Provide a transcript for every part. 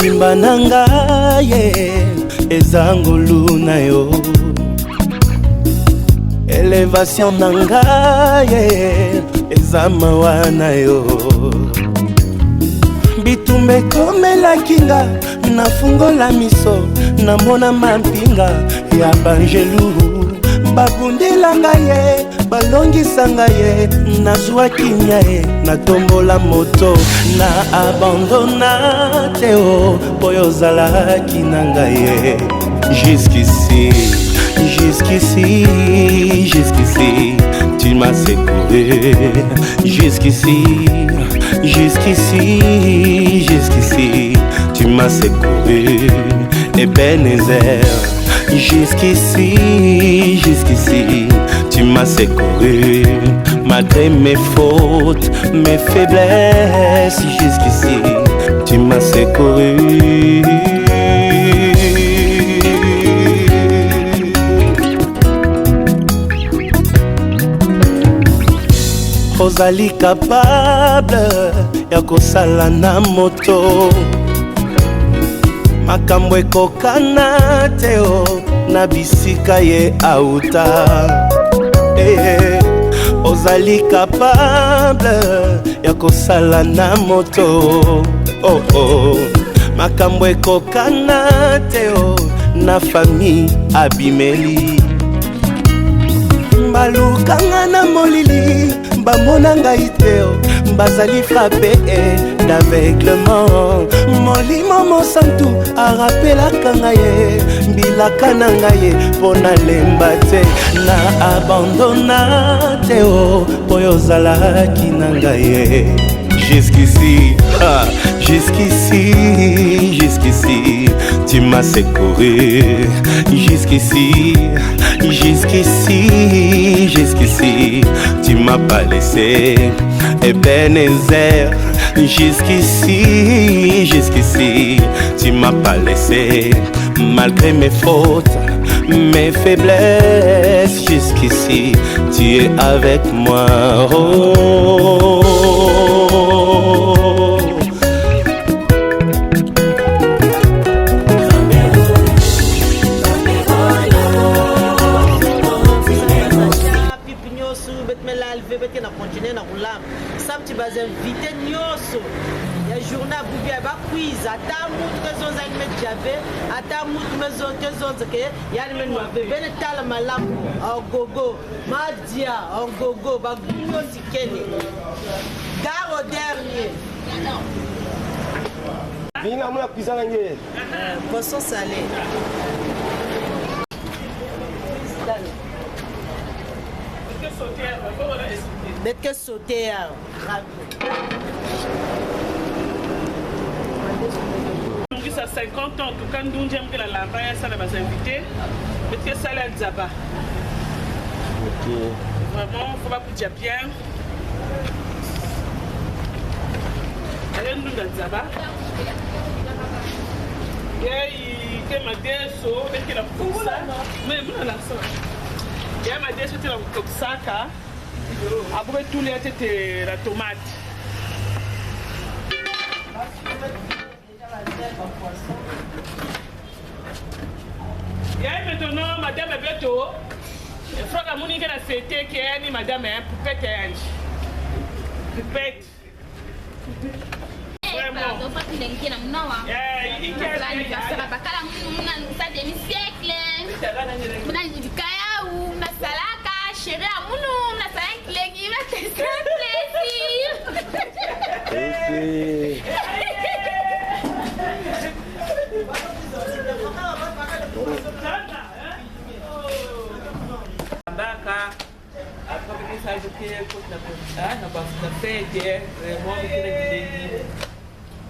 Mobimba na ngai eza ngolu na yo, elevation na ngai eza mawa na yo. Bitumba ekomelaki nga nafungola miso namona mampinga ya banjelu, babundela ngai balongisa ngai nazwaki nya natombola moto na abandona te o po yozalaki na ngai. Jusqu'ici, jusqu'ici, jusqu'ici tu m'as secouru. Jusqu'ici, jusqu'ici, jusqu'ici tu m'as secouru. Ebenezer, jusqu'ici, jusqu'ici tu m'as secouru. Malgré mes fautes, mes faiblesses, jusqu'ici tu m'as secouru. Ozali capable ya kosala na moto, makambo ekokana te o na bisika ye auta. Ozali capable ya kosala na moto, oh oh, makambo ekokana te o na famille abimeli. Balukanga na molili bamona ngai te o, bazali frappé d'aveuglement. Molimo mosantu arapelaka ngai mbilaka na ngai mpo nalemba te, na abandona te o po yozalaki na ngai. Jusqu'ici, jusqu'ici, jusqu'ici tu m'as secouru. Jusqu'ici, jusqu'ici, jusqu'ici tu m'as pas laissé. Ebenezer, jusqu'ici, jusqu'ici tu m'as pas laissé. Malgré mes fautes, mes faiblesses, jusqu'ici tu es avec moi. Oh. Invité nyoso ya journée bubi ba quiz ata mutu kezonza ime jabe ata mutu mezo kezonza ke yani menu bene tala malamu gogo madia gogo ba gunyo sikene garo dernier Vina muna cuisine ngé poisson salé Bête que sauter ça 50 ans, tout quand nous j'aime que la lambaya ça va s'inviter. Bête que ça la dzaba. Ok. Vraiment, faut pas dire bien. Allez nous dans dzaba. Et que ma déso, bête que la poussa. Mais moi la ça. Et ma déso tu la toxaka. Après tout les têtes la tomate. Et maintenant madame Beto, il faut que Monique la fête qui est madame poupette poupette. Vraiment.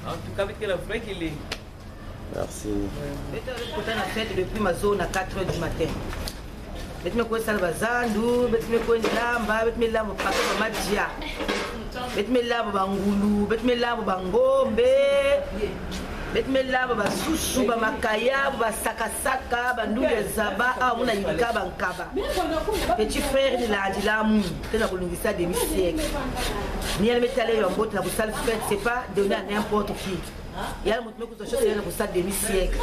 En tout cas, avec la vraie qu'il est. Merci. On a fait depuis ma zone à 4h du matin. Je me suis salvazando, je me suis lamba, je me lamba pas madia. Je me lamba bangulu, je me lamba bangombe. Je me lamba basusu, bamakaya, basakasaka, bandule zaba, ah on a yika bankaba. Petit frère de la dilamu, que n'a connu ça demi-siècle. Ni elle met allé en botte la salle fête, c'est pas donner à n'importe qui. ya mutu mekuza chose yana kusa demi-siècle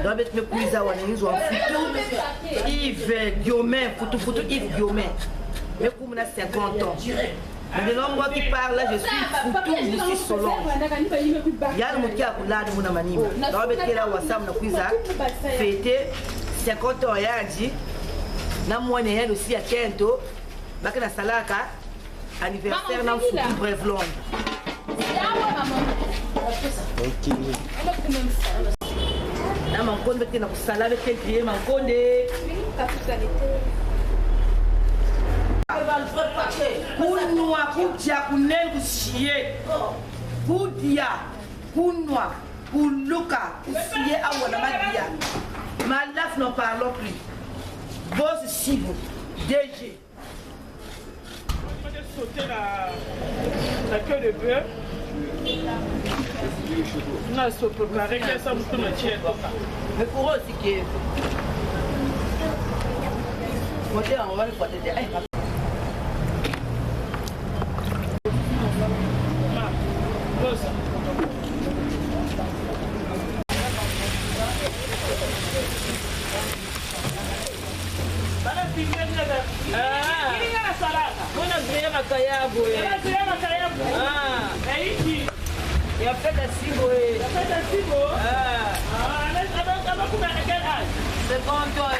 donc betu mekuiza wana inzo wa futu Yves Guillaumin futu Yves Guillaumin mekumuna 50 ans. Maintenant moi qui parle là je suis futu je suis Solange ya mutu ya kulada muna manima donc betu la wasam na kuiza fêter 50 ans ya dit na mwana yeye aussi à Kento bakana salaka anniversaire na futu Brevlon. Ok. Na mankonde bete na kusala bete crier mankonde. Kunwa kutia kunel kusiye. Kudia kunwa kuluka kusiye awana madia. Malaf n'en parlons plus. Boss Sibo DG. Sauter la queue de bœuf. Non, il faut préparer que ça me tourne tiède. Mais pour eux aussi qui est. On va le faire. Il a fait de Sibo. Il a fait de Sibo. Alors, vous avez quel âge? 50 ans.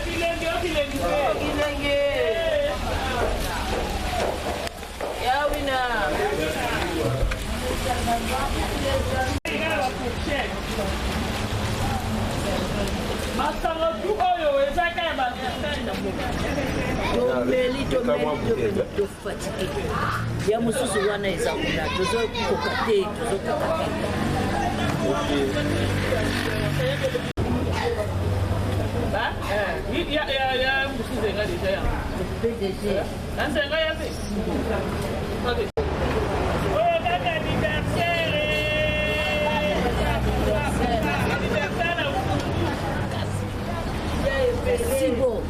Il est Yawina. Ya mususu wana eza kuna tozo kokate tozo kokate ba ya mususu zenga déjà ya PDG anzenga ya pe oh kaka anniversaire Sibo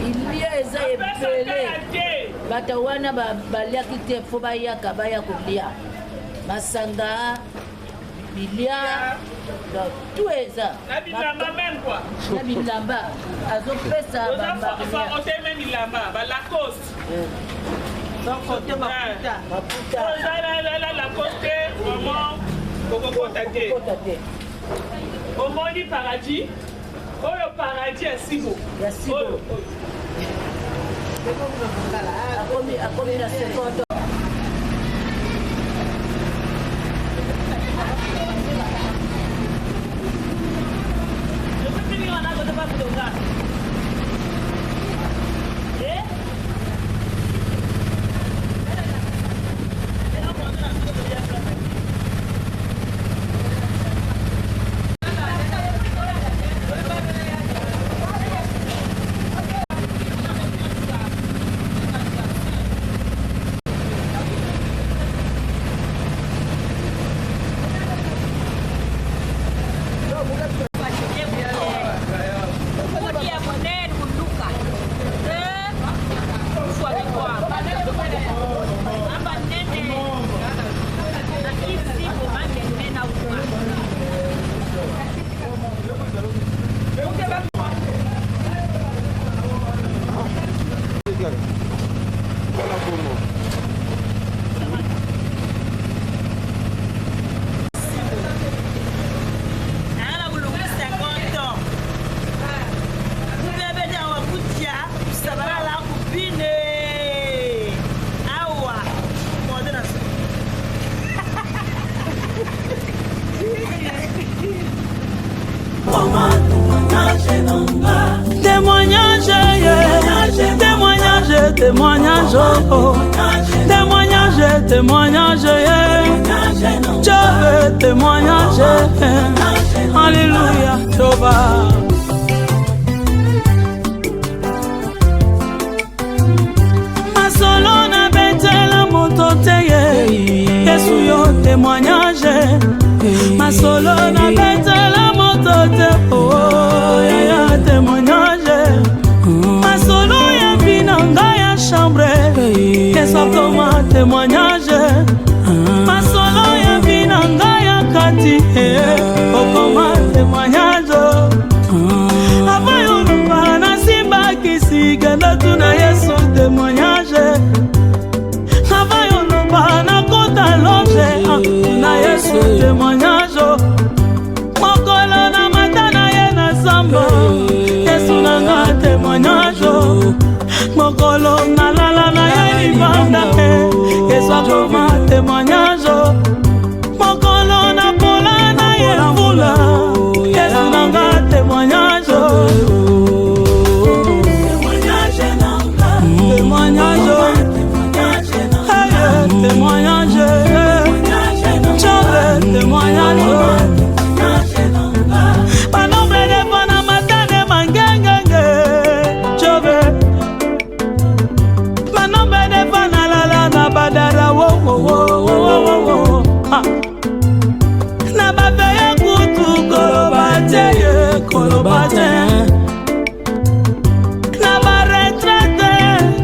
ilia eza epele bato wana baliaki te fo bayaka baya kolia masanga bilia tout eza na bilamba même quoi na bilamba azopesa oteme bilamba balacoste donc côté maputa la Lacoste vraiment kokokota te omoni paradis oyo paradis ya Sibo ya Sibo akomi na 50 Témoignage, oh, témoignage, témoignage, je veux témoignage, alléluia, Toba. Masolo na betela moto teye, Yesu yo témoignage, masolo na betela moto te, oh, ya témoignage, masolo ya binanga ya chambre, Yesu comme témoignage, masolo ya binanga ya Nati, okoma témoignage. Avayo lupa na simba kisi genda tuna Yesu témoignage. Avayo lupa na kota longe na Yesu témoignage. Mokolo na matana ye na samba Yesu nanga témoignage. Mokolo na lala na ye libanda Yesu akoma témoignage. Mokolo na pola na ye vula Yesu nanga témoignage. Témoignage nanga témoignage. Témoignage témoignage. Banombre de bona matane mangengenge chove. Banombre de bona lala na badara wo wo wo. Na babeye kutu kolobate. Na ba retraite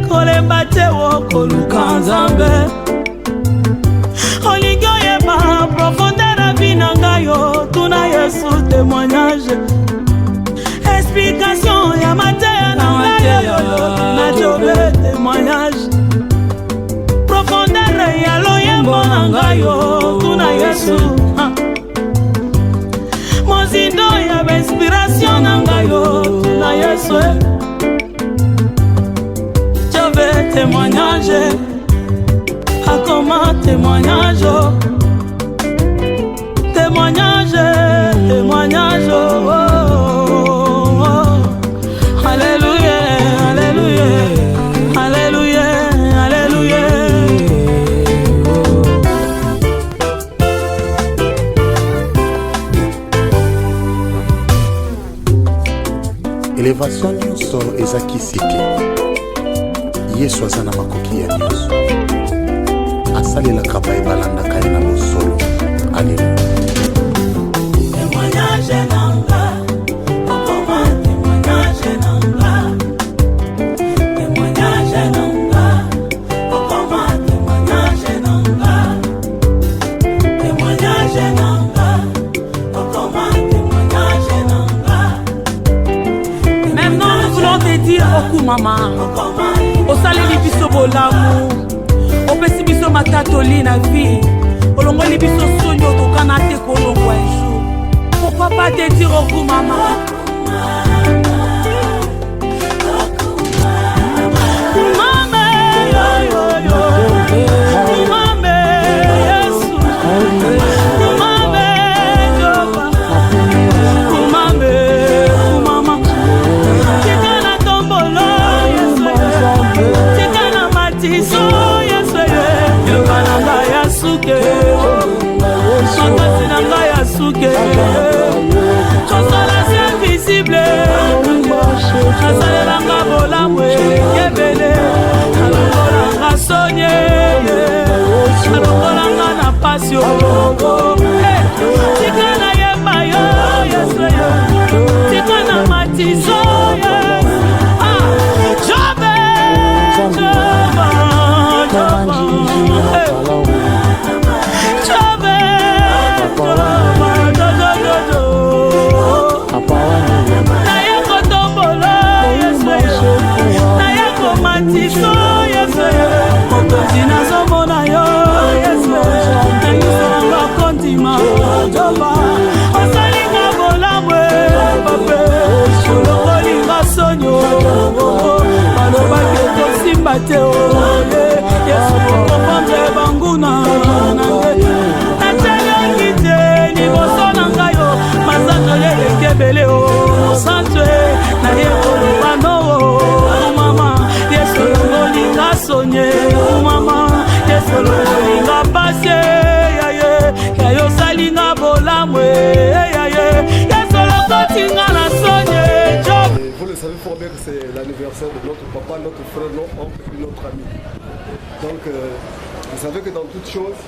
kolembate wo koluka Nzambe. Olingo yeba profondeur a vie nangayo tuna Yesu témoignage. Explication ya mateya nangayo na Jobe témoignage. Profondeur ya loyembo nangayo tuna Yesu. Mozindo ya inspiration nangayo tuna Yesu. Jobe témoignage. Akoma témoignage. Témoignage, témoignage. Oh, oh, oh. Alléluia, alléluia, alléluia, alléluia. Élévation nyonso ezaki sike. Yesu aza na makoki ya nyonso. Asalelaka baebalandaka ye na bosolo. Alléluia. Témoignage nanga, okoma témoignage nanga. Témoignage nanga, okoma témoignage nanga. Témoignage nanga, okoma témoignage nanga. Maintenant nous voulons te dire oku mama. Osaleli biso bolamu. Opesi biso matatoli na vie. Olongoli biso sonyo tokana te kolongwa ejo. Pourquoi pas te dire oku mama? Nasalelanga bolamwe kebele alongolanga sonye alongolanga na pasio tika na yeba yo Yesu yo tika na matiso Jobe Zinazomona yo Yesu Nayisonga kontima Joba Osalinga bolamwe Pape Olokolinga sonyo Baloba keko simba teo Yesu Kopondre banguna Nachelo kite Niboso nangayo Masanjo yele kebele o Sanjwe Na yekolo bano Mama Yesu Olokolinga sonye Mama Yesu Olokolinga pase Yayo salinga bolamwe Yesu Olokolinga na sonye Vous le savez fort bien que c'est l'anniversaire de notre papa, notre frère, notre oncle et notre ami. Donc vous savez que dans toute chose,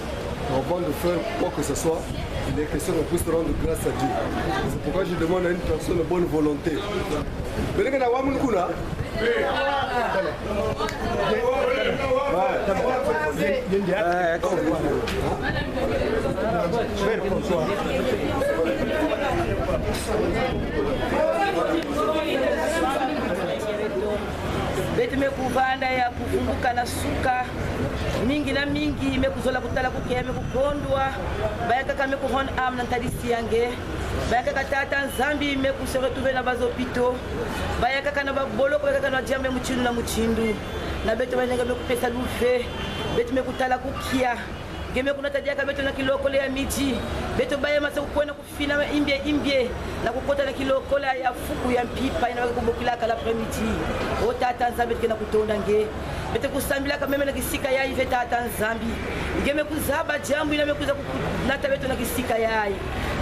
avant de faire quoi que ce soit, il est question qu'on puisse rendre grâce à Dieu. C'est pourquoi je demande à une personne de bonne volonté. Père François. betu mekuvanda ya kufunguka na suka mingi na mingi mekuzola kutala kukia mekukondwa bayakaka mekuhon am na ntadisi yange bayakaka tata nzambi mekuse retrouver na bazopito bayakaka na baboloko bayakaka na jambe muchindu na muchindu na betu banenga mekupesa luve betu mekutala kukia geme kuna tadiaka betu na kilokole ya miji betu baye masa kukwena kufina imbie na kukota na kilokole ya fuku ya mpipa ina kubokila kala premidi o tata nzambi kena kutonda nge betu kusambila kameme na kisika ya ive tata nzambi geme kuzaba jambu ina mekuza kunata betu na kisika ya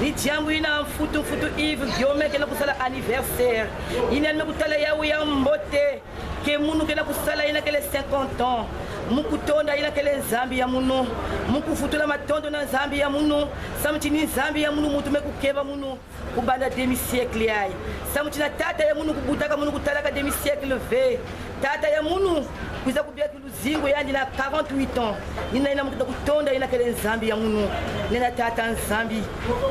ni jambu ina mfutu ive giome kena kusala anniversaire ina mekutala ya mbote ke munu kena kusala ina kele 50 ans mukutonda ina kele nzambi ya muno mukufutula matondo na nzambi ya muno samuchini nzambi ya muno mutu mekukeba muno kubanda demi siècle ai samuchina tata ya muno kubutaka muno kutalaka demi siècle ve tata ya muno kuza kubia kiluzingo yandi na 48 ans ina mutu kutonda ina kele nzambi ya muno nina tata nzambi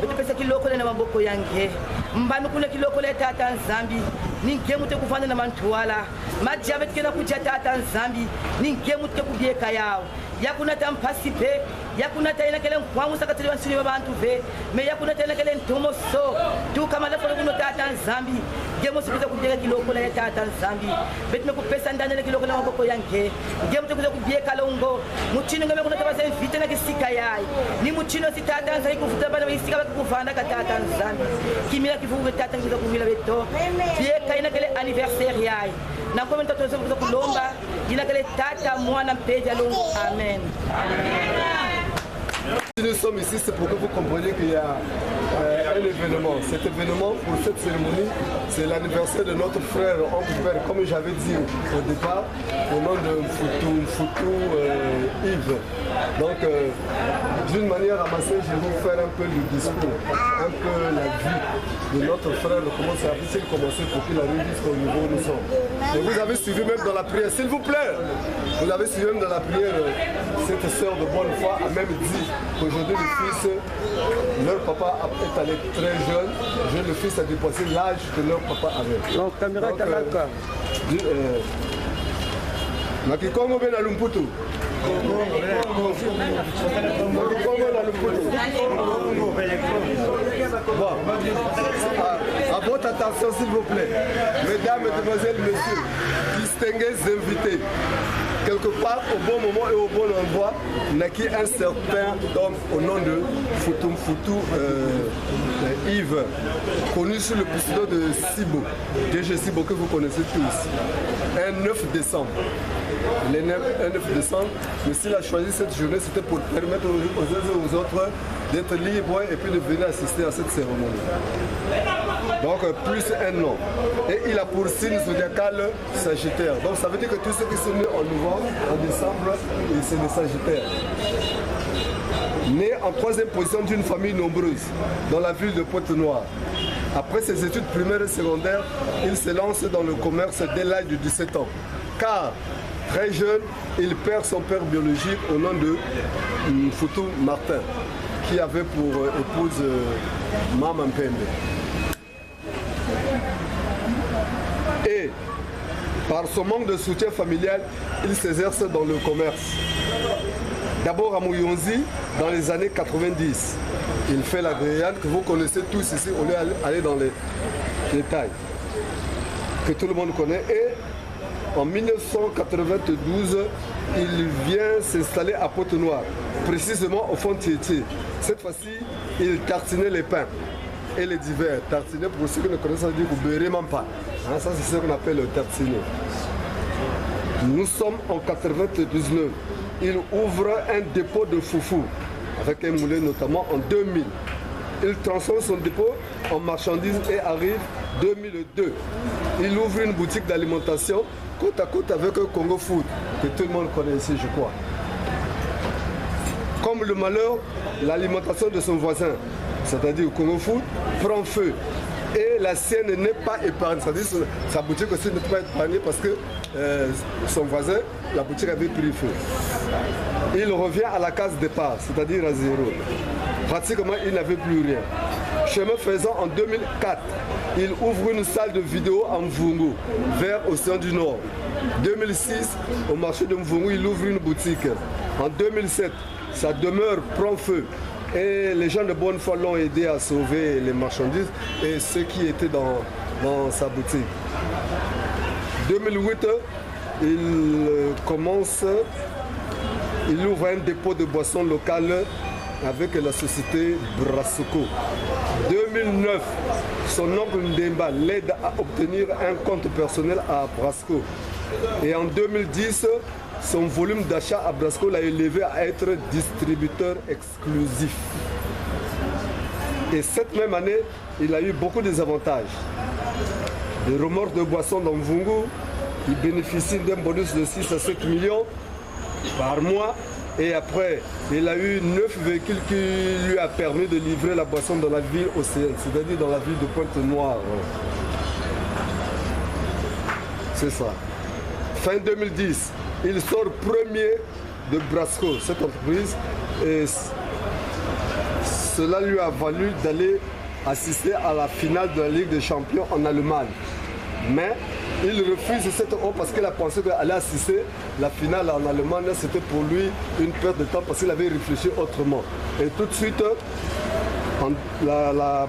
betu pesa kiloko na maboko yange mbanu kuna kiloko le tata nzambi ninge mutu kufanya na mantuala majabe kena kuja tata nzambi ninge mutu kubieka yao yakuna tampasi pe yakuna taina kele nkwangu sakatili wansiri wabantu ve me yakuna taina kele ntomoso tu kama la folo kuno tata nzambi gemo sikuza kubieka kiloko la tata nzambi betme kupesa ndane kiloko la maboko yange gemo tukuza kubieka longo muchino ngame kuna tabasa invite na kisika yai ni muchino si tata nzambi kufuta bana isika bakuvanda ka tata nzambi kimila kivuga tata ngiza kumila beto bieka ina kele anniversaire yai na kwa mtoto zokuza kulomba ina kele tata mwana mpeja longo amen. Si nous sommes ici, c'est pour que vous compreniez qu'il y a un événement. Cet événement, pour cette cérémonie, c'est l'anniversaire de notre frère, oncle père, comme j'avais dit au départ, au nom de Mfutu Yves. Donc, d'une manière ramassée, je vais vous faire un peu le discours, un peu la vie de notre frère, comment ça a-t-il commencé pour qu'il arrive jusqu'au niveau où nous sommes. Et vous avez suivi même dans la prière, s'il vous plaît, vous avez suivi même dans la prière, cette sœur de bonne foi a même dit qu'aujourd'hui le fils, leur papa est allé très jeune, le fils a dépassé l'âge que leur papa avait. Donc, caméra Talaka. Nakikongo ben alumputu. Bon, à votre attention s'il vous plaît, mesdames, mesdemoiselles, messieurs, distingués invités. Quelque part, au bon moment et au bon endroit, naquit un certain homme au nom de Mfutu Yves, connu sous le pseudo de Sibo, DG Sibo que vous connaissez tous. Un 9 décembre. Le 9 décembre, mais s'il a choisi cette journée, c'était pour permettre aux uns et aux autres d'être libres et puis de venir assister à cette cérémonie. Donc plus un an. Et il a pour signe zodiacal Sagittaire. Donc ça veut dire que tous ceux qui sont nés en novembre, en décembre, c'est des Sagittaires. Né en 3e position d'une famille nombreuse dans la ville de Pointe-Noire. Après ses études primaires et secondaires, il se lance dans le commerce dès l'âge de 17 ans. Car très jeune, il perd son père biologique au nom de Mfutu Martin, qui avait pour épouse Maman Mpembe. Et par son manque de soutien familial, il s'exerce dans le commerce. D'abord à Mouyonzi, dans les années 90. Il fait la grillade que vous connaissez tous ici, on est allé dans les détails, que tout le monde connaît. Et en 1992, il vient s'installer à Pointe-Noire, précisément au fond de Tietie. Cette fois-ci, il tartinait les pains et les divers. Tartiner, pour ceux qui ne connaissent pas, ça veut dire que vous ne beurrez même pas. Hein, ça, c'est ce qu'on appelle le tartiner. Nous sommes en 99. Il ouvre un dépôt de foufou, avec un moulin notamment en 2000. Il transforme son dépôt en marchandises et arrive 2002. Il ouvre une boutique d'alimentation côte à côte avec un Congo Food, que tout le monde connaît ici, je crois. Comme le malheur, l'alimentation de son voisin, c'est-à-dire Congo Food, prend feu. Et la sienne n'est pas épargnée. C'est-à-dire sa boutique aussi n'est pas épargnée parce que son voisin, la boutique avait pris feu. Il revient à la case départ, c'est-à-dire à zéro. Pratiquement, il n'avait plus rien. Chemin faisant, en 2004, il ouvre une salle de vidéo à Mvungu, vers Océan du Nord. 2006, au marché de Mvungu, il ouvre une boutique. En 2007, sa demeure prend feu. Et les gens de bonne foi l'ont aidé à sauver les marchandises et ceux qui étaient dans sa boutique. 2008, il ouvre un dépôt de boissons locales avec la société Brasco. 2009, son oncle Ndemba l'aide à obtenir un compte personnel à Brasco. Et en 2010, son volume d'achat à Brasco l'a élevé à être distributeur exclusif. Et cette même année, il a eu beaucoup d'avantages. Des remorques de boissons dans Mvungu, il bénéficie d'un bonus de 6 à 7 millions par mois. Et après, il a eu 9 véhicules qui lui a permis de livrer la boisson dans la ville océane, c'est-à-dire dans la ville de Pointe-Noire. C'est ça. Fin 2010, il sort premier de Brasco, cette entreprise, et cela lui a valu d'aller assister à la finale de la Ligue des Champions en Allemagne. Mais il refuse cette offre parce qu'il a pensé qu'aller assister la finale en Allemagne, c'était pour lui une perte de temps parce qu'il avait réfléchi autrement. Et tout de suite, la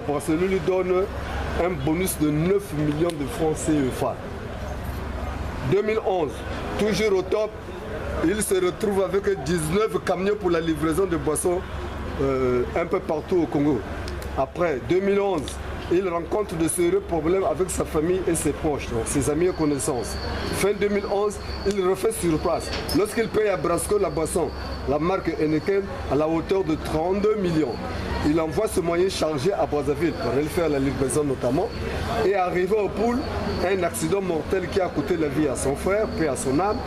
Barcelone lui donne un bonus de 9 millions de francs CFA. 2011, toujours au top, il se retrouve avec 19 camions pour la livraison de boissons un peu partout au Congo. Après 2011, il rencontre de sérieux problèmes avec sa famille et ses proches, donc ses amis et connaissances. Fin 2011, il refait sur place. Lorsqu'il paye à Brasco la boisson, la marque Heineken, à la hauteur de 32 millions. Il envoie ce moyen chargé à Brazzaville pour aller faire la livraison notamment. Et arrivé au pool, un accident mortel qui a coûté la vie à son frère, paix à son âme.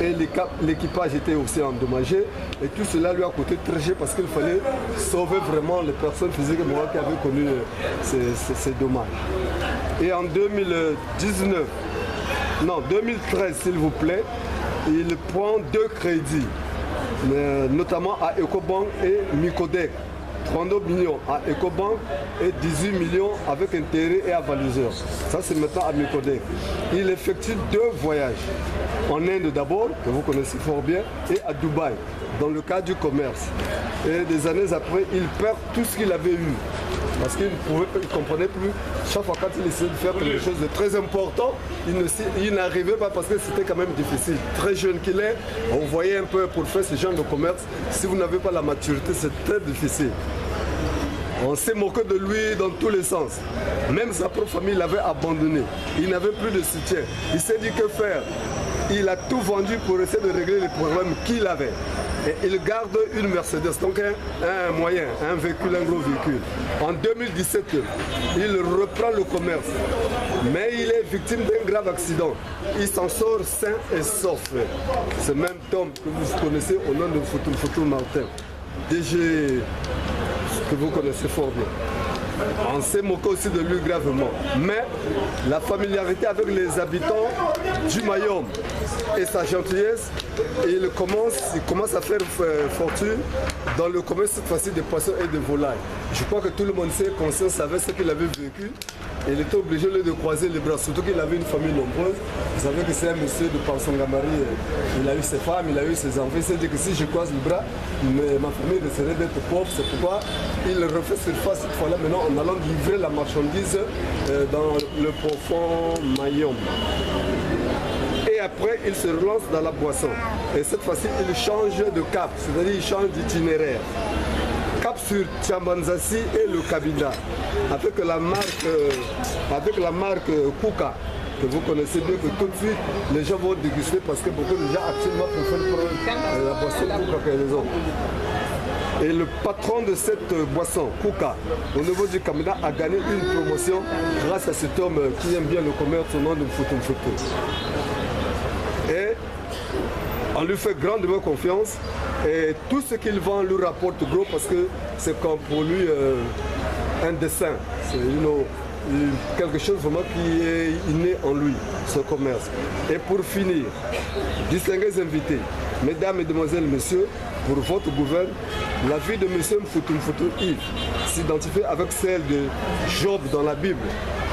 Et l'équipage était aussi endommagé. Et tout cela lui a coûté très cher parce qu'il fallait sauver vraiment les personnes physiques et morales qui avaient connu ces dommages. Et en 2013 s'il vous plaît, il prend 2 crédits, notamment à Ecobank et Micodec. 32 millions à Ecobank et 18 millions avec intérêt et avaliseur. Ça, c'est maintenant à Micodec. Il effectue 2 voyages. En Inde d'abord, que vous connaissez fort bien, et à Dubaï, dans le cadre du commerce. Et des années après, il perd tout ce qu'il avait eu. Parce qu'il ne comprenait plus. Chaque fois quand il essayait de faire quelque chose de très important, il n'arrivait pas parce que c'était quand même difficile. Très jeune qu'il est, on voyait un peu pour faire ce genre de commerce, si vous n'avez pas la maturité, c'est très difficile. On s'est moqué de lui dans tous les sens. Même sa propre famille l'avait abandonné. Il n'avait plus de soutien. Il s'est dit que faire. Il a tout vendu pour essayer de régler les problèmes qu'il avait. Et il garde une Mercedes, donc un moyen, un véhicule, un gros véhicule. En 2017, il reprend le commerce. Mais il est victime d'un grave accident. Il s'en sort sain et sauf. Ce même Tom que vous connaissez au nom de Foutou Martin. DG que vous connaissez fort bien. On s'est moqué aussi de lui gravement. Mais la familiarité avec les habitants du Mayom et sa gentillesse, il commence à faire fortune dans le commerce cette fois-ci de poissons et de volailles. Je crois que tout le monde sait, conscient savait ce qu'il avait vécu. Et il était obligé de croiser les bras, surtout qu'il avait une famille nombreuse. Vous savez que c'est un monsieur de Pansongamari. Il a eu ses femmes, il a eu ses enfants. Il s'est dit que si je croise le bras, ma famille risquerait d'être pauvre. C'est pourquoi il refait surface cette fois-là maintenant en allant livrer la marchandise dans le profond Mayom. Et après, il se relance dans la boisson. Et cette fois-ci, il change de cap, c'est-à-dire il change d'itinéraire. Cap sur Tchambanzassi et le Kabinda, avec la marque Kuka, que vous connaissez bien, que tout de suite les gens vont déguster parce que beaucoup de gens actuellement préfèrent prendre la boisson Kuka que les autres. Et le patron de cette boisson, Kuka, au niveau du Kabinda, a gagné une promotion grâce à cet homme qui aime bien le commerce au nom de Mfoutou Mfoutou. Et on lui fait grandement confiance et tout ce qu'il vend lui rapporte gros parce que c'est comme pour lui un dessin. C'est quelque chose vraiment qui est inné en lui, ce commerce. Et pour finir, distingués invités, mesdames, mesdemoiselles, messieurs, pour votre gouverne, la vie de M. Mfoutou Yves s'identifie avec celle de Job dans la Bible.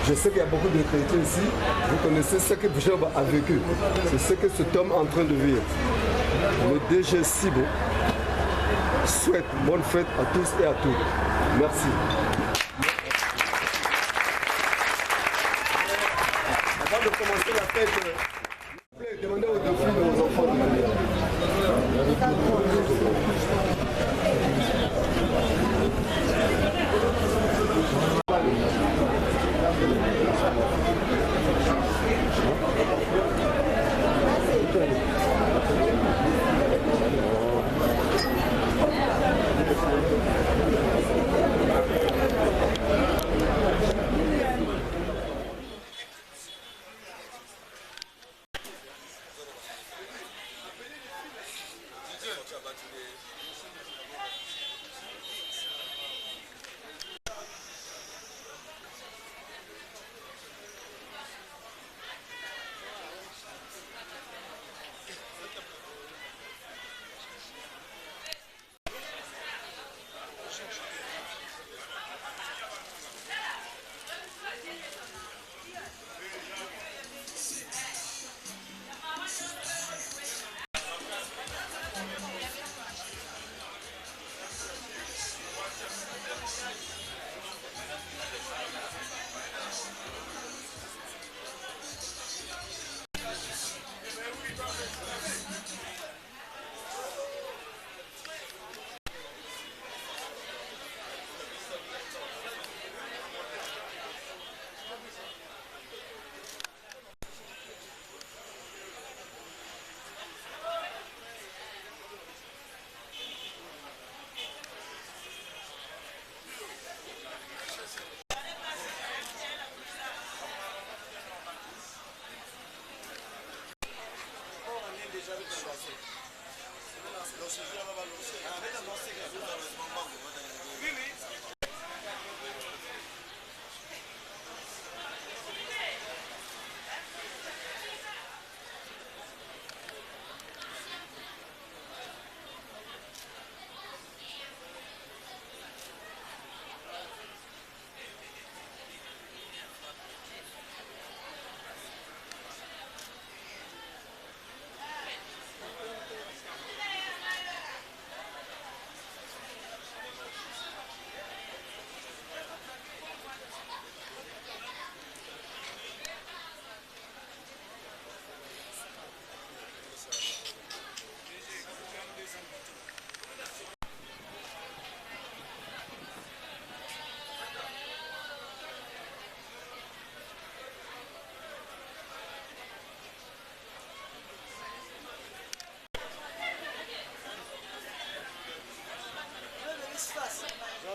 Je sais qu'il y a beaucoup de chrétiens ici, vous connaissez ce que Job a vécu, c'est ce que cet homme est en train de vivre. Le DG Sibo souhaite bonne fête à tous et à toutes. Merci. Avant de commencer la fête, demandez aux deux filles et aux enfants de venir.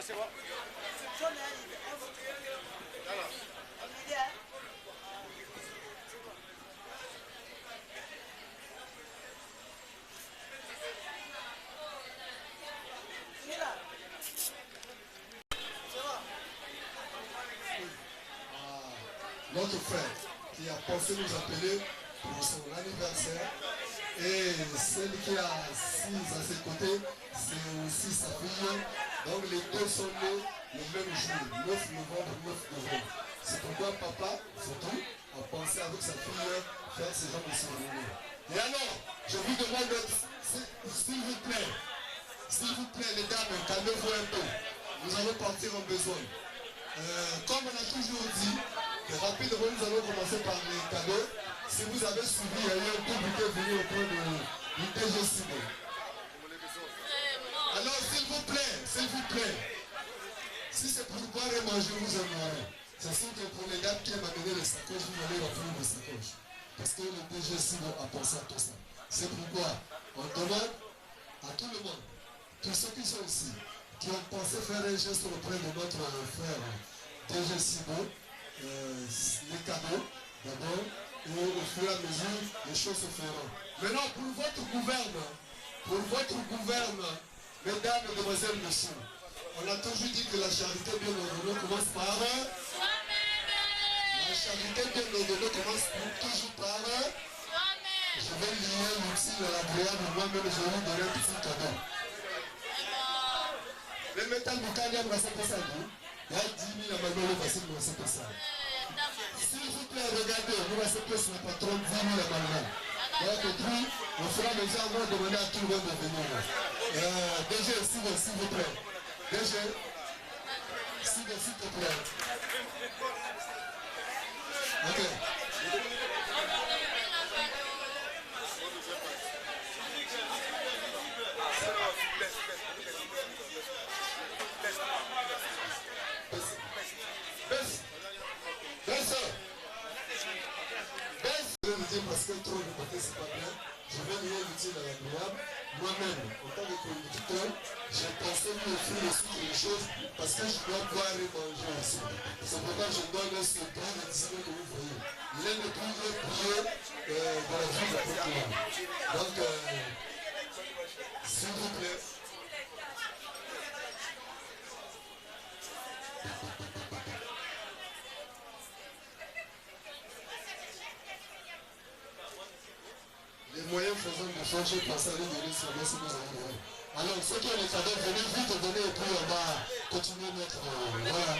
c'est bon. Notre frère qui a pensé nous appeler pour son anniversaire et celle qui est assise à ses côtés, c'est aussi sa fille. Donc les deux sont nés le même jour, 9 novembre, 9 novembre. C'est pourquoi papa, surtout, a pensé avec sa fille faire ce genre de cérémonie. Et alors, je vous demande, s'il vous plaît, les dames, calmez-vous un peu. Nous allons partir en besoin. Comme on a toujours dit, rapidement nous allons commencer par les cadeaux. Si vous avez suivi, il y a eu un public qui est venu auprès du DG Sibo. Alors s'il vous plaît, si c'est pour boire et manger, vous aimerez. C'est sûr que pour les dames qui aiment amener les sacoches, vous allez remplir les sacoches. Parce que le DG Sibo a pensé à tout ça. C'est pourquoi on demande à tout le monde, tous ceux qui sont ici, qui ont pensé faire un geste auprès de notre frère DG Sibo, les cadeaux d'abord, et au fur et à mesure, les choses se feront. Maintenant, pour votre gouverne, mesdames, mesdemoiselles, messieurs, On a toujours dit que la charité bien ordonnée commence par soi-même. La charité bien ordonnée commence toujours par soi-même. Je vais lire l'outil de la prière, mais moi-même je vais vous donner un petit cadeau. Le métal Bukania va se passer à nous. Il y a 10 000 à Manuel va se passer. S'il vous plaît, regardez, nous va se passer la patronne 10 000 à Manuel. Donc, on fera les gens, on va demander à tout le monde de venir. DG, s'il vous plaît. DG, s'il te plaît. Ok. Je vais vous dire parce que trop de côté c'est pas bien. Je vais lire l'utile à l'agréable. Moi-même, en tant que conducteur, j'ai pensé lui offrir aussi quelque chose parce que je dois boire et manger aussi. C'est pourquoi je donne ce plan de discipline que vous voyez. Il est le plus vieux prier dans la ville de Portugal. Donc, s'il vous plaît. Les moyens faisant de changer passer à l'île de sur le site. Alors, ceux qui ont les cadeaux, venez vite donner et puis on va continuer notre. Voilà.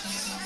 Thank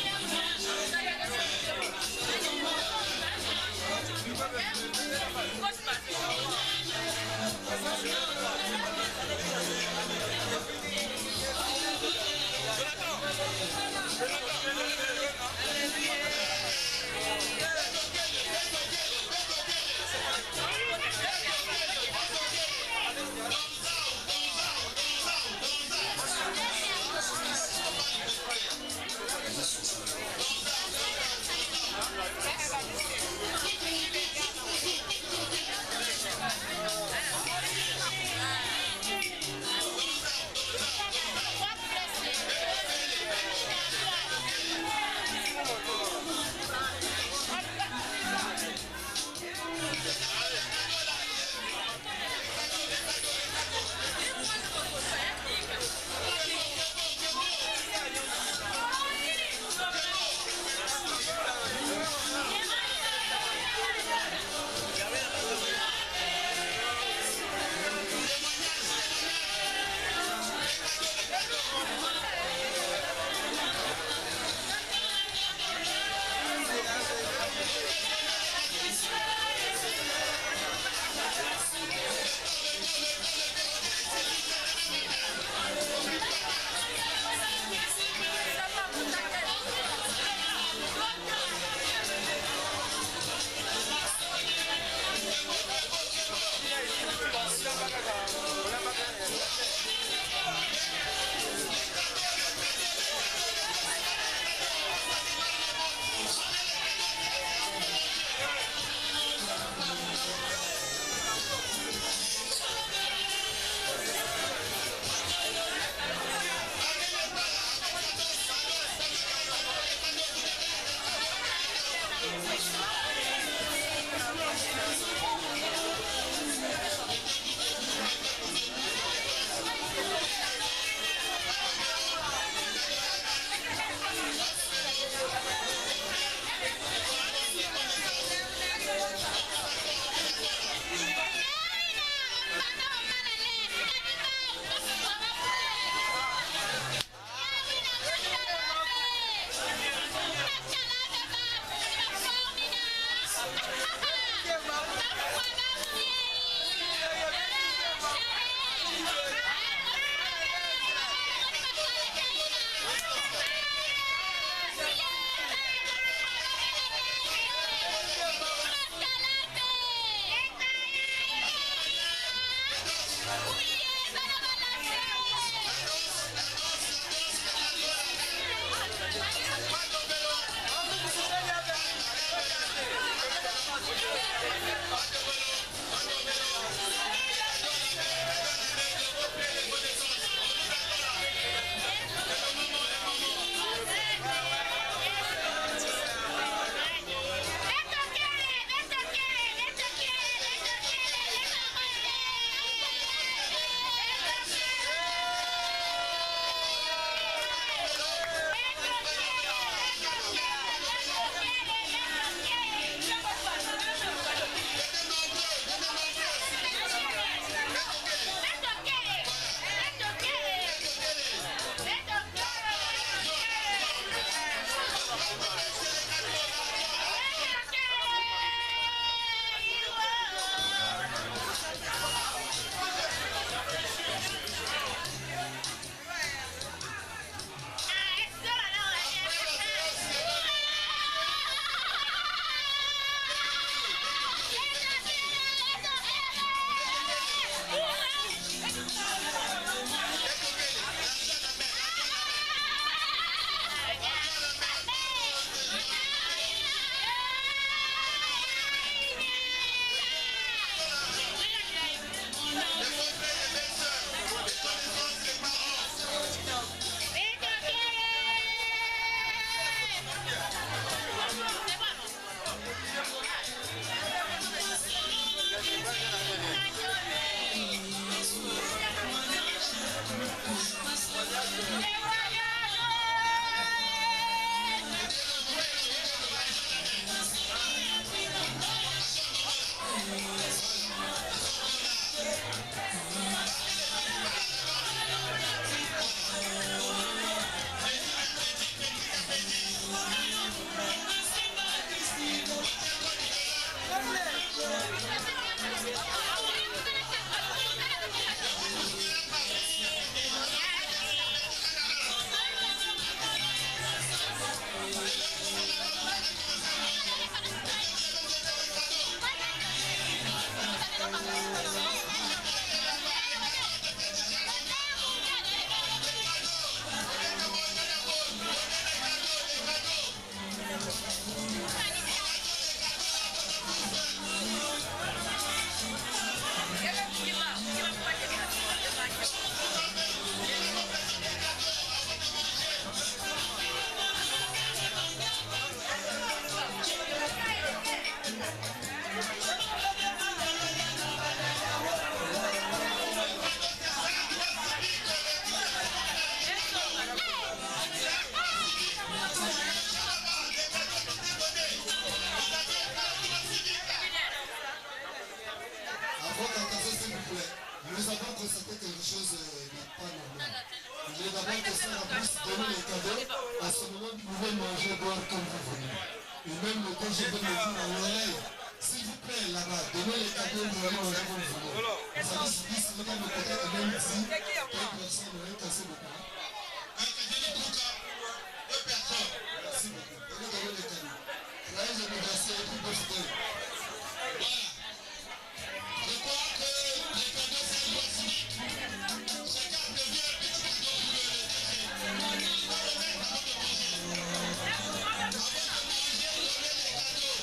you. Nous avons constaté quelque chose n'est pas normal. Il est d'abord question en plus de donner les cadeaux. À ce moment, vous pouvez manger, boire comme vous voulez. Et même le quand je vais me dire à l'oreille, s'il vous plaît, là-bas, donnez les cadeaux, vous allez manger comme vous voulez. Vous savez, si vous avez le côté de même ici, quelques personnes auraient cassé le bras. Deux personnes. Merci beaucoup. Donnez les cadeaux. Joyeux anniversaire et tout birthday. Voilà. Je crois que les cadeaux c'est possible. Chacun devient un petit cadeau pour le déjeuner. Avant de manger, donnez les cadeaux.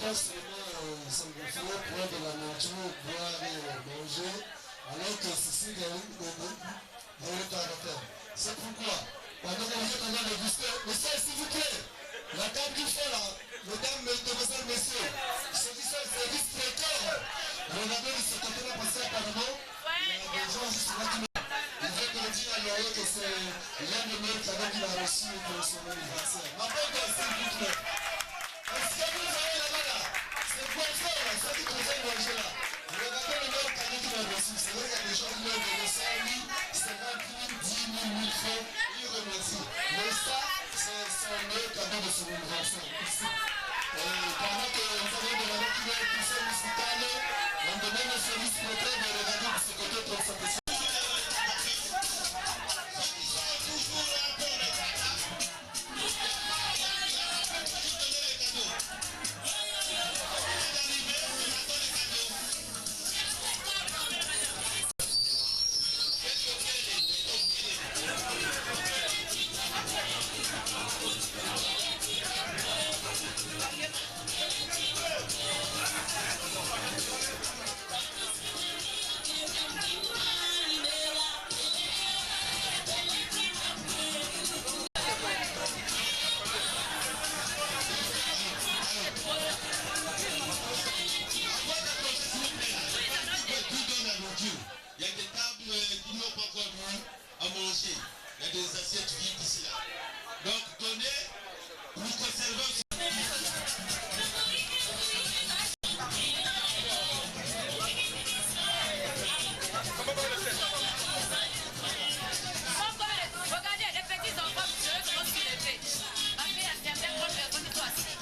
pas seulement s'engouffrer, prendre de la nourriture, boire et manger, alors que ceci est dans le caractère. C'est pourquoi, pendant que vous êtes en train de déguster, monsieur, s'il vous plaît, la table du fond là, mesdames, mesdemoiselles, messieurs, ceux qui sont au service traiteur, regardez de ce côté-là passer apparemment, il y a des gens juste là qui il faut que le dire à Noël que c'est l'un des meilleurs cadeaux qu'il a reçu pour son anniversaire. Ma bonne s'il vous plaît. Est-ce que vous avez là-bas là? C'est quoi faire là? Ça qui conseille manger là. Regardez le meilleur cadeau qu'il a reçu. C'est vrai qu'il y a des gens qui l'ont donné 100 000, 50 000, 10 000, 1000 francs. Il remercie. Mais ça, c'est un meilleur cadeau de son anniversaire. Pendant que vous avez demandé qu'il y ait une poussée musicale, on demande au service prêteur de regarder de ce côté pour s'apprécier. Il y a des tables qui n'ont pas encore à manger. Il y a des assiettes vides ici là. Donc donnez, nous conservons. Regardez les petits enfants, je pense qu'il est fait. Après, il y a certaines personnes qui sont assises.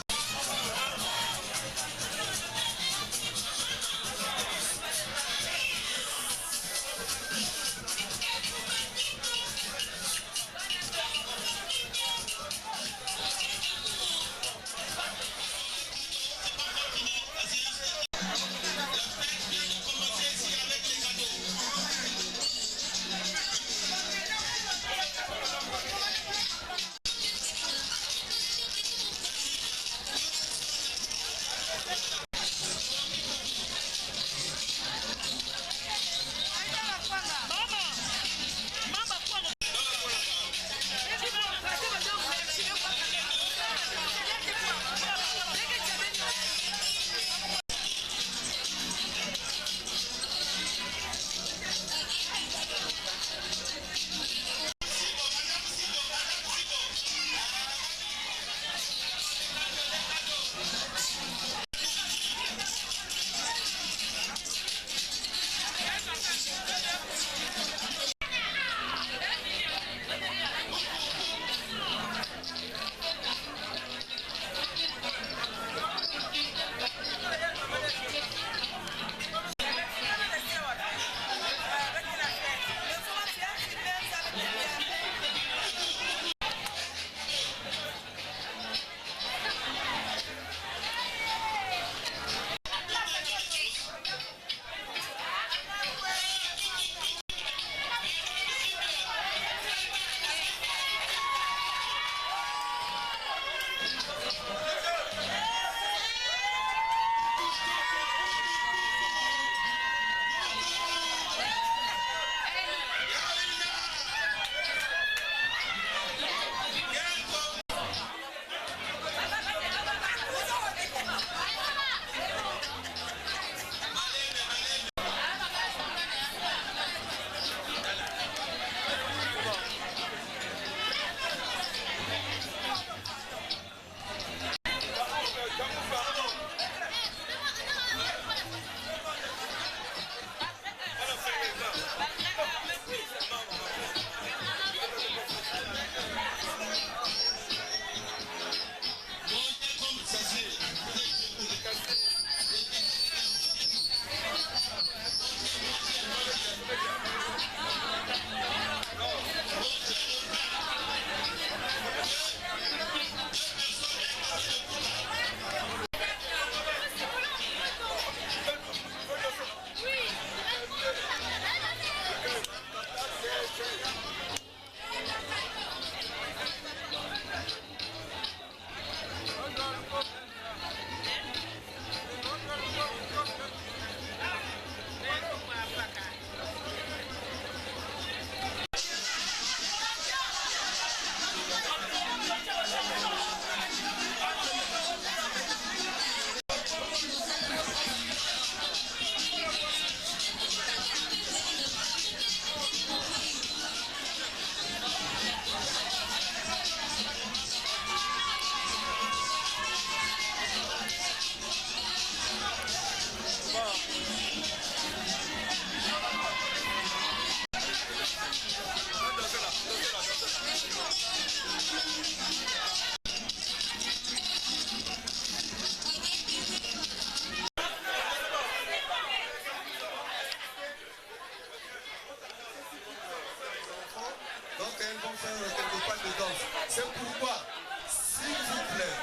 C'est pourquoi, s'il vous plaît,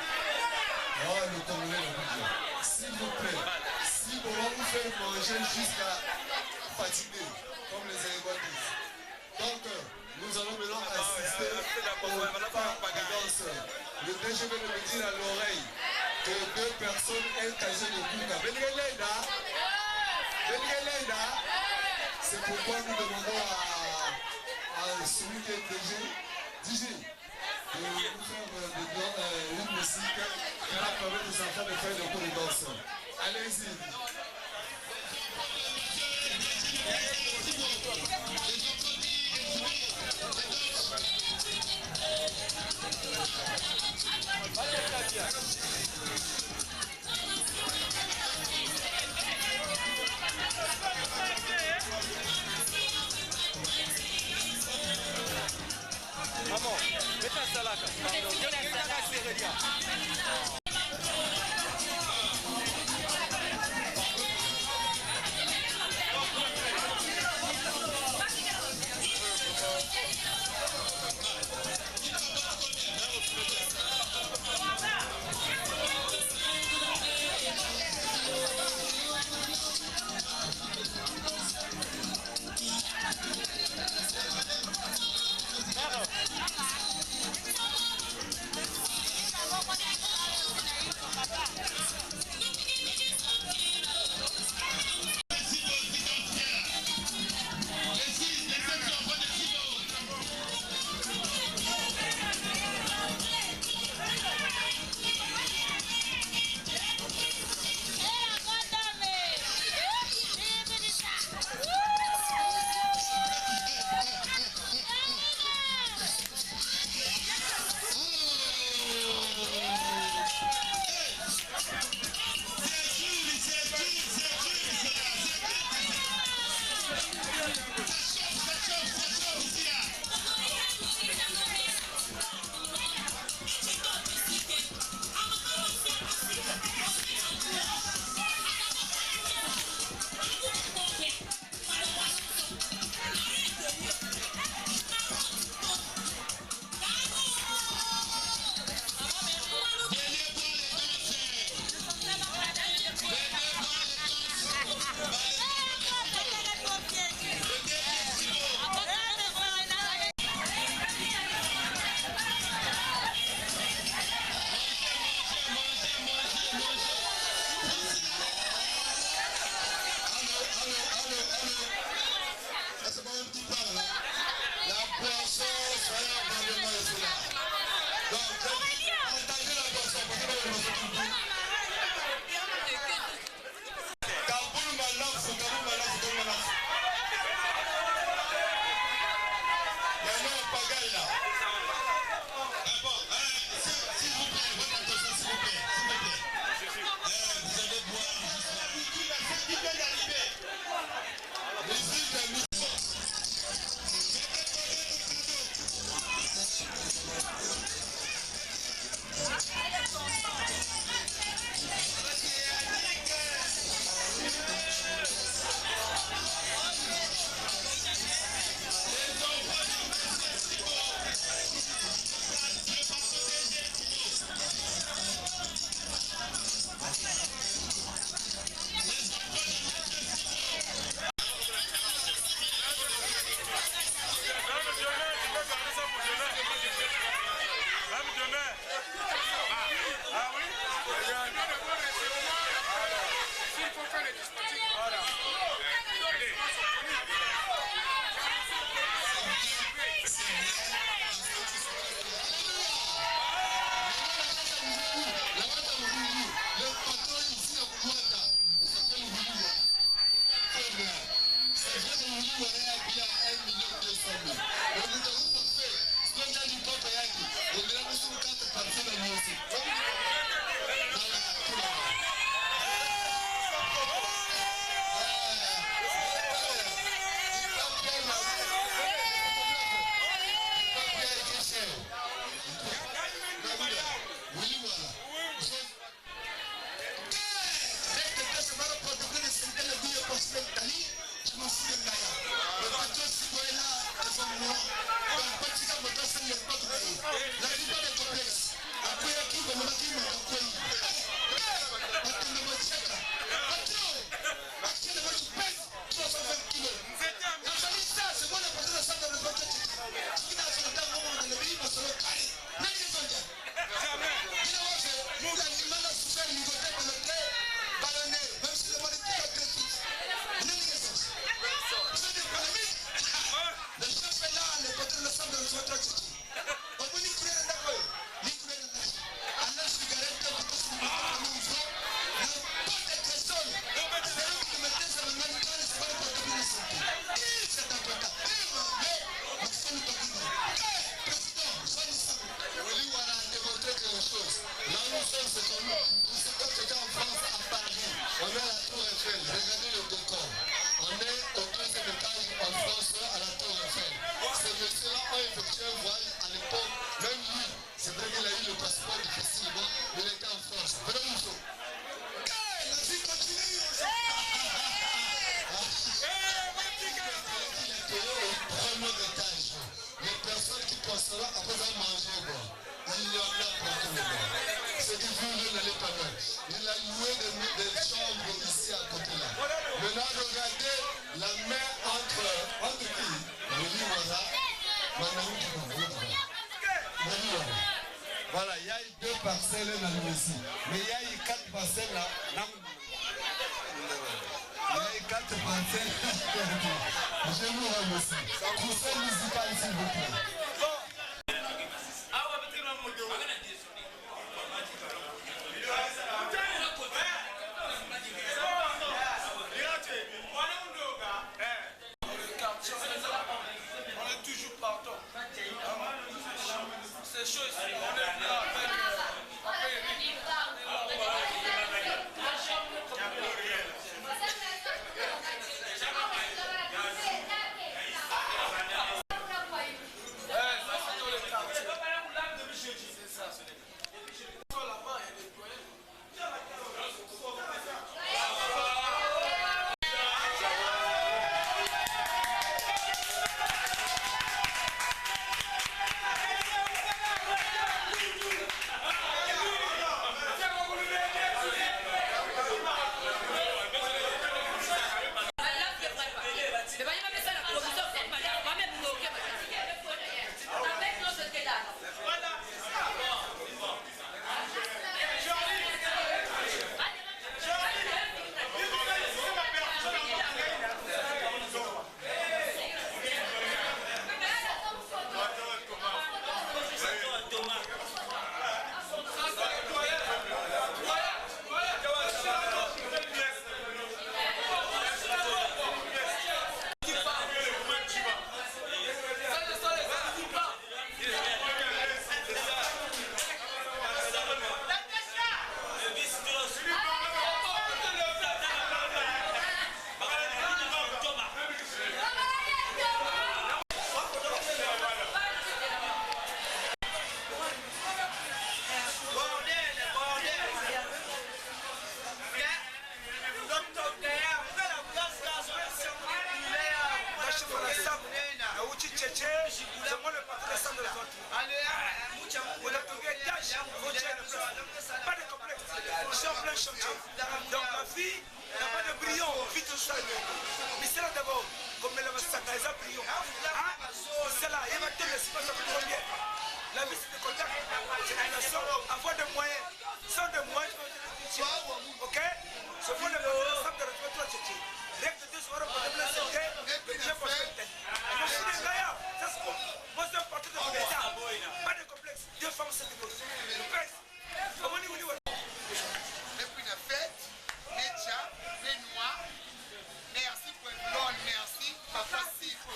oh le Congolais le budget, s'il vous plaît, si on va vous faire manger jusqu'à fatiguer, comme les Aïgois disent. Donc, nous allons maintenant assister au pas de danse. Le DG vient de me dire à l'oreille que 2 personnes ont casé le Kouka. C'est pourquoi nous demandons à celui qui est DG de nous faire une musique qui va permettre aux enfants de faire des cours de danse. Allez-y. Maman, mets ta salaka. un autre étage. Les personnes qui passeront après avoir mangé, il y en a pour tout le monde. Ce qui vous n'allez pas mal. Il a loué des chambres ici à côté là. Maintenant, regardez la main entre qui? Le Liwara. Voilà, il y a eu 2 parcelles dans le ici. Mais il y a eu 4 parcelles là. Il y a eu 4 parcelles. Je vous remercie. Conseil musical s'il vous plaît. On est toujours partout. C'est chaud ici. On est là. Pas de complexe. Ils sont en plein chantier. Donc ma fille n'a pas de brillant. Vite au sol. Mais c'est là d'abord. Comme elle va s'accaser à brillant. C'est là. Il va te laisser pas ça pour bien. La vie c'est de contact. C'est une nation. Avoir des moyens. Sans des moyens. Ok. Ce faut le faire de retrouver toi tchétché. Règle de 2 euros pour déplacer. J'ai pas fait. Je suis des gars. Ça se compte. Moi c'est un parti de mon état. Pas de complexe. 2 femmes c'est du coup. Et puis la fête, les tchats, les noirs. Merci pour une blonde, merci. Papa Siko.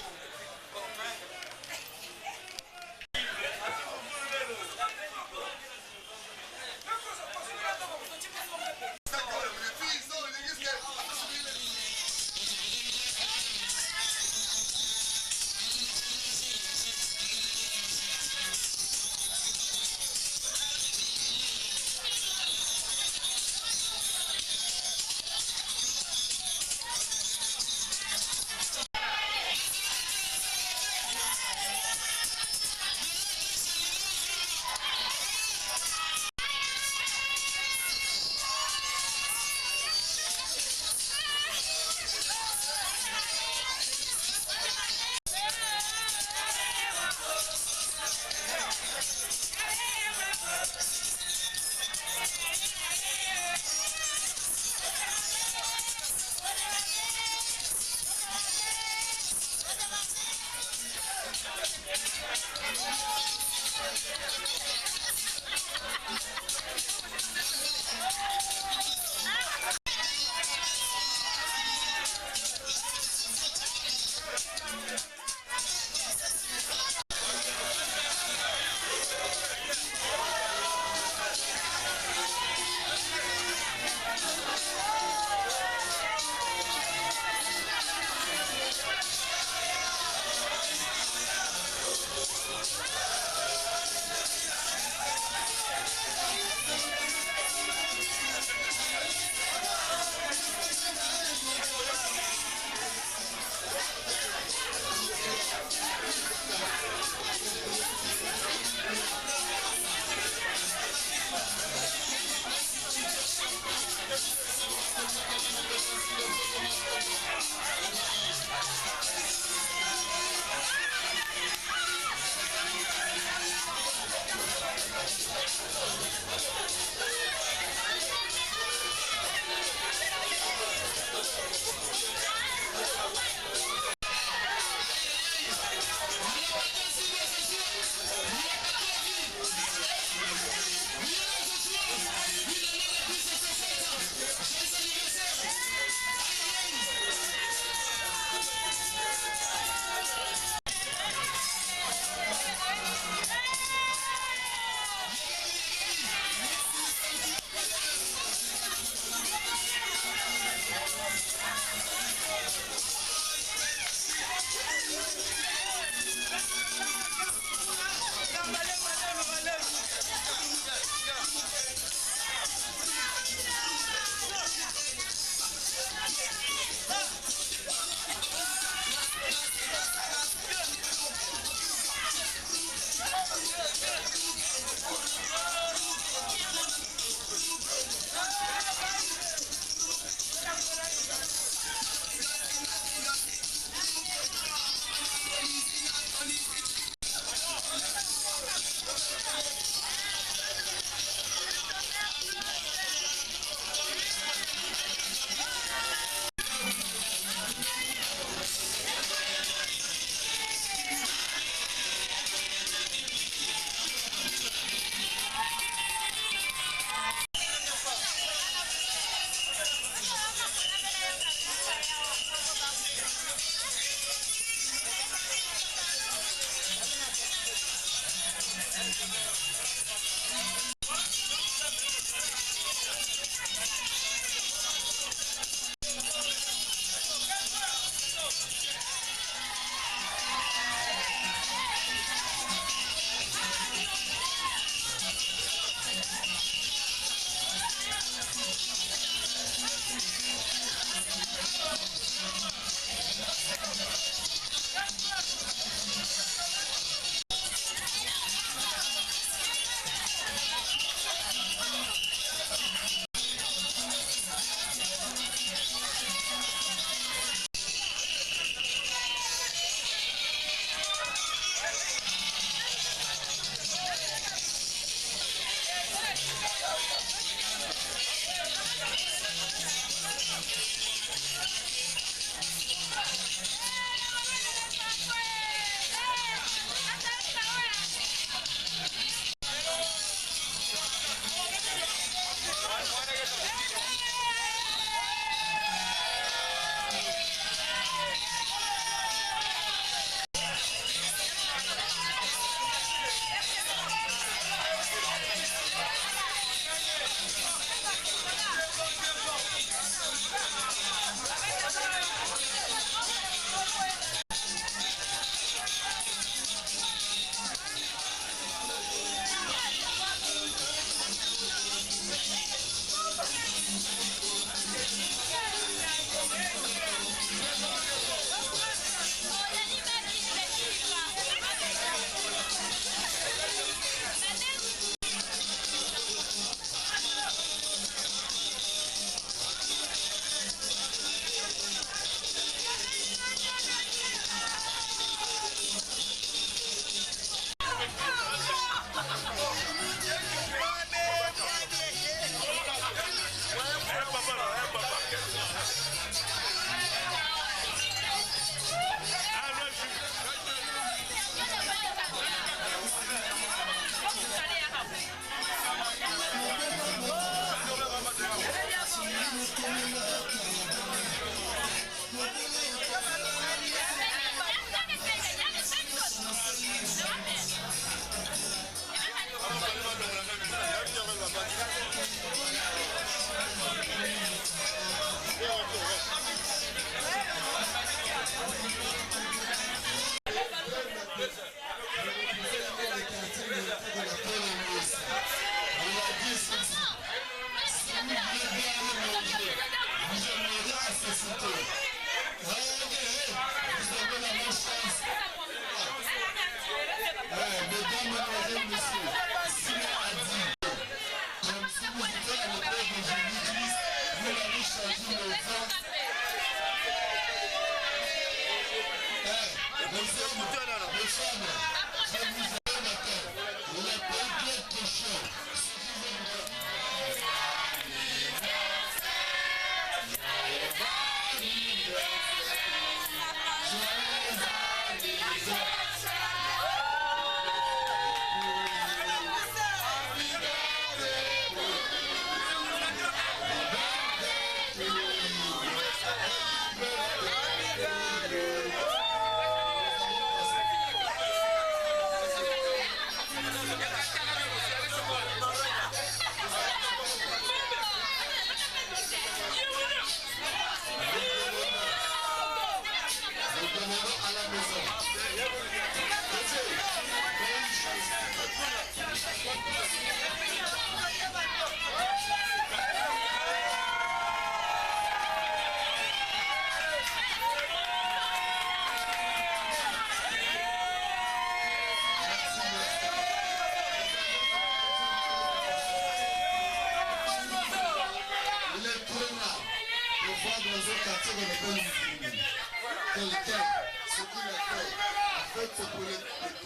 fête, c'est pour le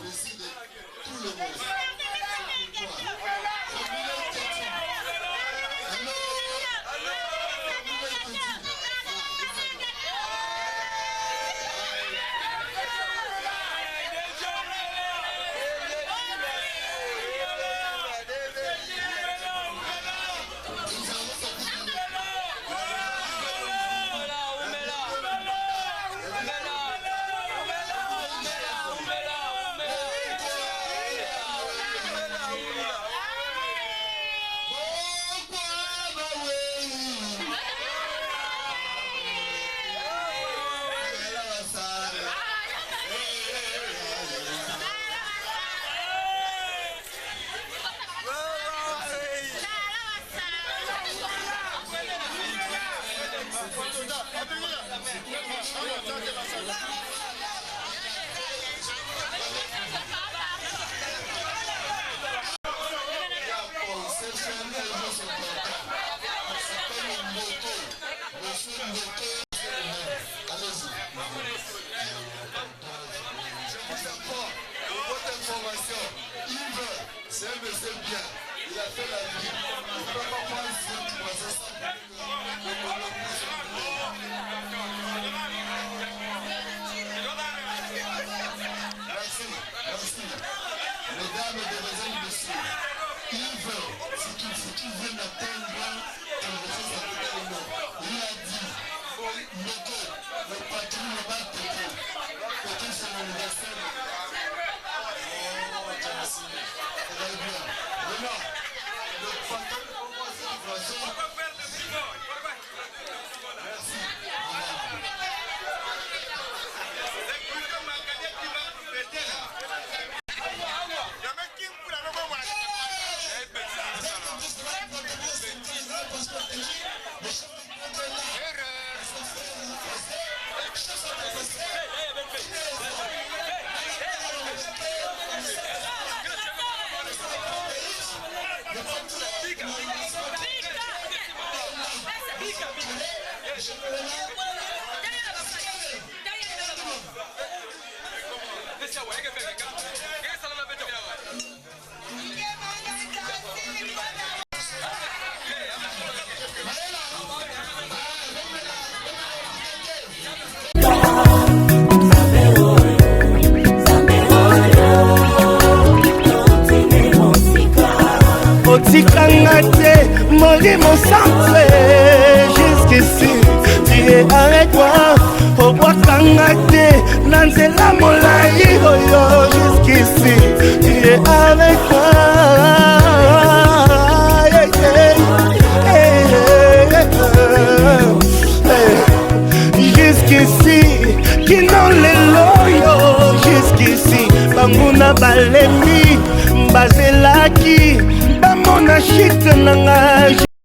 plaisir de tout le monde. C'est un monsieur bien, il a fait la vie. Il ne peut pas prendre soin du voisin. Merci, merci. Mesdames et mesdemoiselles, messieurs, Yves, si tu veux m'atteindre, il a dit, le patron ne va pas te dire, que c'est l'anniversaire. Otikangate, molimo centre, jusqu'ici, tu es avec moi. Obwakangate, nanzela molai, oyo, jusqu'ici, tu es avec moi. Jusqu'ici, qui n'ont les loyaux, jusqu'ici, bamuna balemi, bazelaki. Bamona shit nanga